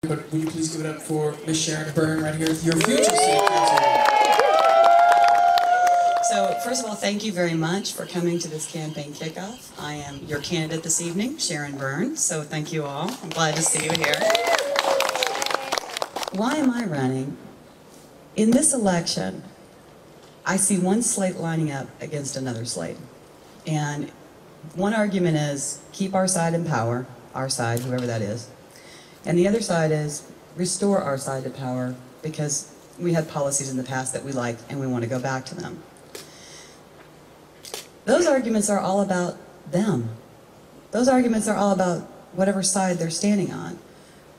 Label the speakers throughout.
Speaker 1: But will you please give it up for Miss Sharon Byrne right here, your future city councilwoman.
Speaker 2: So, first of all, thank you very much for coming to this campaign kickoff. I am your candidate this evening, Sharon Byrne, so thank you all. I'm glad to see you here. Why am I running? In this election, I see one slate lining up against another slate. And one argument is keep our side in power, our side, whoever that is. And the other side is restore our side to power because we had policies in the past that we liked and we want to go back to them. Those arguments are all about them. Those arguments are all about whatever side they're standing on.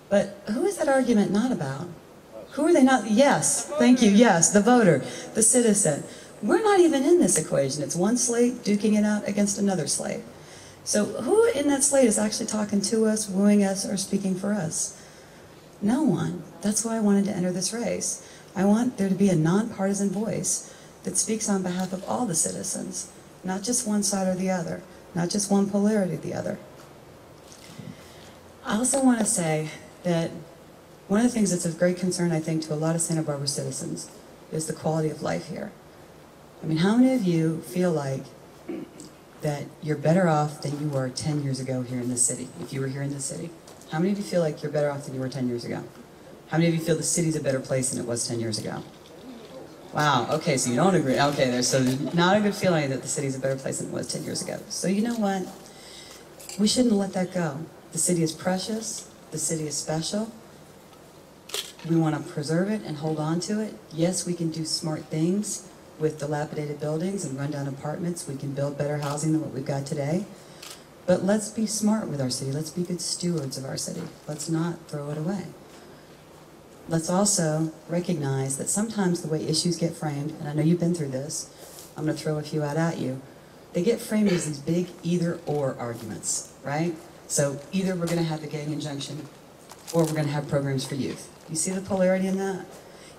Speaker 2: But who is that argument not about? Who are they not? Yes, thank you, yes, the voter, the citizen. We're not even in this equation. It's one slate duking it out against another slate. So who in that slate is actually talking to us, wooing us, or speaking for us? No one. That's why I wanted to enter this race. I want there to be a nonpartisan voice that speaks on behalf of all the citizens, not just one side or the other, not just one polarity or the other. I also want to say that one of the things that's of great concern, I think, to a lot of Santa Barbara citizens is the quality of life here. I mean, how many of you feel like that you're better off than you were 10 years ago here in this city, if you were here in this city? How many of you feel like you're better off than you were 10 years ago? How many of you feel the city's a better place than it was 10 years ago? Wow, okay, so you don't agree. Okay, there's not a good feeling that the city's a better place than it was 10 years ago. So you know what? We shouldn't let that go. The city is precious. The city is special. We want to preserve it and hold on to it. Yes, we can do smart things with dilapidated buildings and rundown apartments. We can build better housing than what we've got today. But let's be smart with our city. Let's be good stewards of our city. Let's not throw it away. Let's also recognize that sometimes the way issues get framed, and I know you've been through this, I'm going to throw a few out at you, they get framed as these big either-or arguments, right? So either we're going to have the gang injunction or we're going to have programs for youth. You see the polarity in that?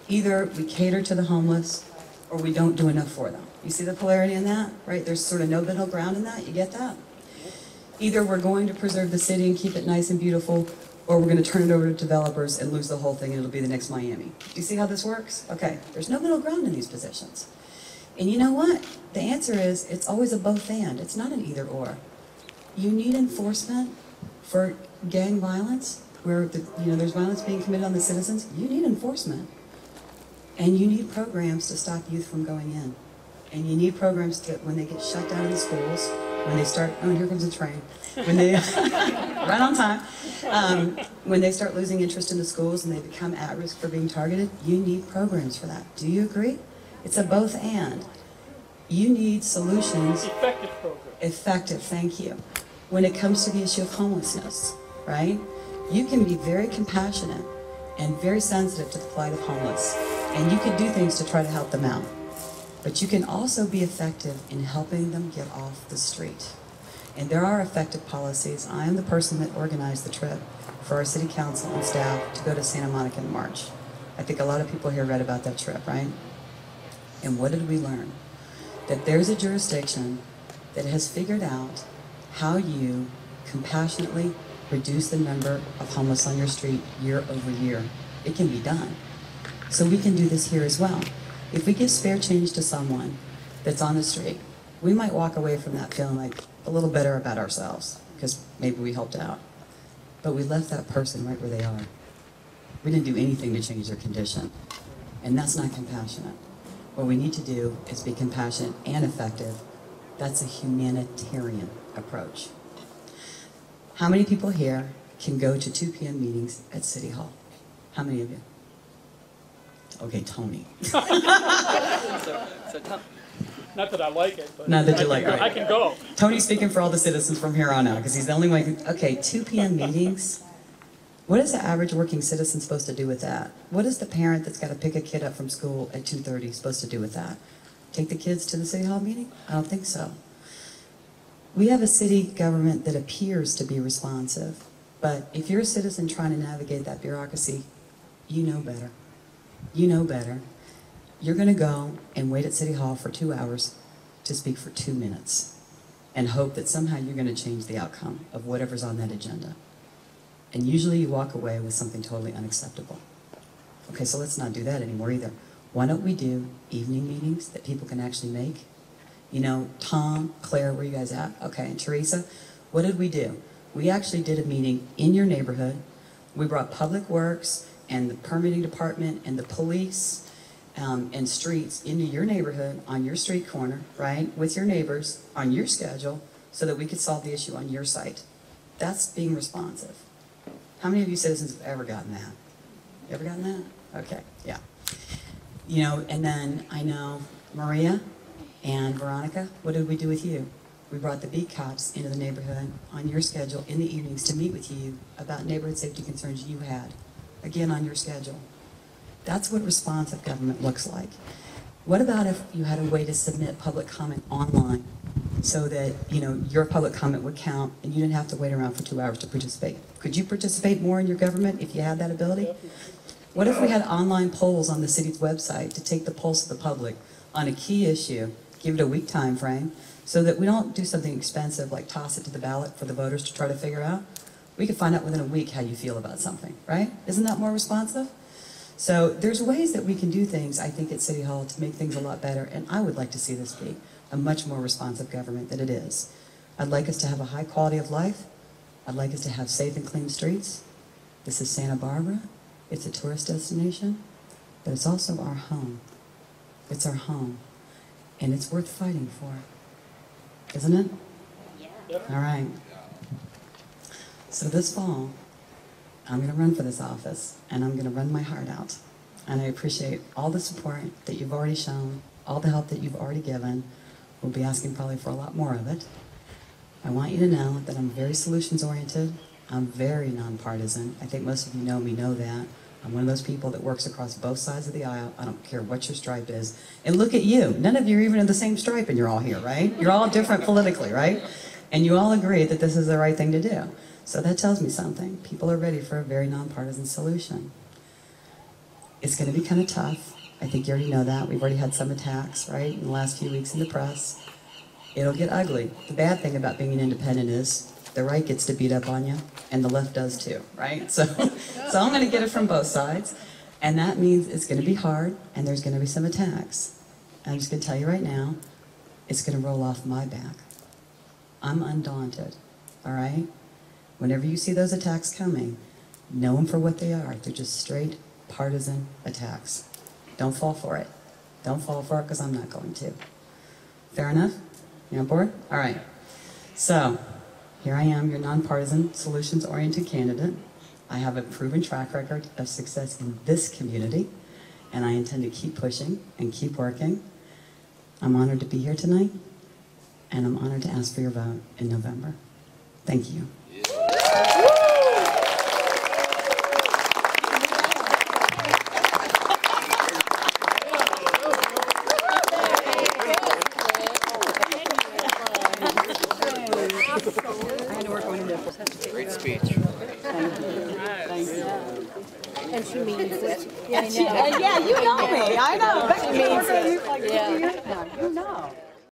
Speaker 2: Either we cater to the homeless or we don't do enough for them. You see the polarity in that, right? There's sort of no middle ground in that. You get that? Either we're going to preserve the city and keep it nice and beautiful, or we're going to turn it over to developers and lose the whole thing and it'll be the next Miami. Do you see how this works? Okay, there's no middle ground in these positions. And you know what? The answer is it's always a both and. It's not an either or. You need enforcement for gang violence, where there's violence being committed on the citizens. You need enforcement. And you need programs to stop youth from going in. And you need programs to, when they get shut down in the schools, when they start, oh, here comes a train. When they, right on time, when they start losing interest in the schools and they become at risk for being targeted, you need programs for that. Do you agree? It's a both and. You need solutions.
Speaker 3: Effective programs.
Speaker 2: Effective, thank you. When it comes to the issue of homelessness, right? You can be very compassionate and very sensitive to the plight of homeless. And you can do things to try to help them out. But you can also be effective in helping them get off the street. And there are effective policies. I am the person that organized the trip for our city council and staff to go to Santa Monica in March. I think a lot of people here read about that trip, right? And what did we learn? That there's a jurisdiction that has figured out how you compassionately reduce the number of homeless on your street year over year. It can be done. So we can do this here as well. If we give spare change to someone that's on the street, we might walk away from that feeling like a little better about ourselves because maybe we helped out. But we left that person right where they are. We didn't do anything to change their condition. And that's not compassionate. What we need to do is be compassionate and effective. That's a humanitarian approach. How many people here can go to 2 p.m. meetings at City Hall? How many of you? Okay, Tony.
Speaker 3: So not that I like it, but
Speaker 2: not that you like it.
Speaker 3: I can go.
Speaker 2: Tony's speaking for all the citizens from here on out because he's the only one who can. Okay, 2 p.m. meetings. What is the average working citizen supposed to do with that? What is the parent that's got to pick a kid up from school at 2:30 supposed to do with that? Take the kids to the City Hall meeting? I don't think so. We have a city government that appears to be responsive, but if you're a citizen trying to navigate that bureaucracy, you know better. You know better. You're going to go and wait at City Hall for 2 hours to speak for 2 minutes and hope that somehow you're going to change the outcome of whatever's on that agenda. And usually you walk away with something totally unacceptable. Okay, so let's not do that anymore either. Why don't we do evening meetings that people can actually make? You know, Tom, Claire, where you guys at? Okay, and Teresa, what did we do? We actually did a meeting in your neighborhood. We brought Public Works and the permitting department and the police and streets into your neighborhood on your street corner, right, with your neighbors on your schedule so that we could solve the issue on your site. That's being responsive. How many of you citizens have ever gotten that? Ever gotten that? Okay, yeah. You know, and then I know Maria and Veronica, what did we do with you? We brought the beat cops into the neighborhood on your schedule in the evenings to meet with you about neighborhood safety concerns you had, again on your schedule. That's what responsive government looks like. What about if you had a way to submit public comment online so that, you know, your public comment would count and you didn't have to wait around for 2 hours to participate? Could you participate more in your government if you had that ability? What if we had online polls on the city's website to take the pulse of the public on a key issue, give it a week time frame, so that we don't do something expensive like toss it to the ballot for the voters to try to figure out? We could find out within a week how you feel about something, right? Isn't that more responsive? So there's ways that we can do things, I think, at City Hall to make things a lot better, and I would like to see this be a much more responsive government than it is. I'd like us to have a high quality of life. I'd like us to have safe and clean streets. This is Santa Barbara. It's a tourist destination, but it's also our home. It's our home, and it's worth fighting for, isn't it? Yeah. All right. So this fall, I'm going to run for this office, and I'm going to run my heart out. And I appreciate all the support that you've already shown, all the help that you've already given. We'll be asking probably for a lot more of it. I want you to know that I'm very solutions-oriented. I'm very non-partisan. I think most of you know me know that. I'm one of those people that works across both sides of the aisle. I don't care what your stripe is. And look at you. None of you are even in the same stripe, and you're all here, right? You're all different politically, right? And you all agree that this is the right thing to do. So that tells me something. People are ready for a very nonpartisan solution. It's going to be kind of tough. I think you already know that. We've already had some attacks, right, in the last few weeks in the press. It'll get ugly. The bad thing about being an independent is the right gets to beat up on you, and the left does too, right? So I'm going to get it from both sides. And that means it's going to be hard, and there's going to be some attacks. And I'm just going to tell you right now, it's going to roll off my back. I'm undaunted, all right? Whenever you see those attacks coming, know them for what they are. They're just straight partisan attacks. Don't fall for it. Don't fall for it, because I'm not going to. Fair enough? You on board? All right. So here I am, your nonpartisan, solutions-oriented candidate. I have a proven track record of success in this community, and I intend to keep pushing and keep working. I'm honored to be here tonight, and I'm honored to ask for your vote in November. Thank you.
Speaker 4: Great speech.
Speaker 5: Thank you. Thank you. And she means it.
Speaker 2: Yeah, you know me. I know.
Speaker 5: She means it.
Speaker 2: Yeah. You know.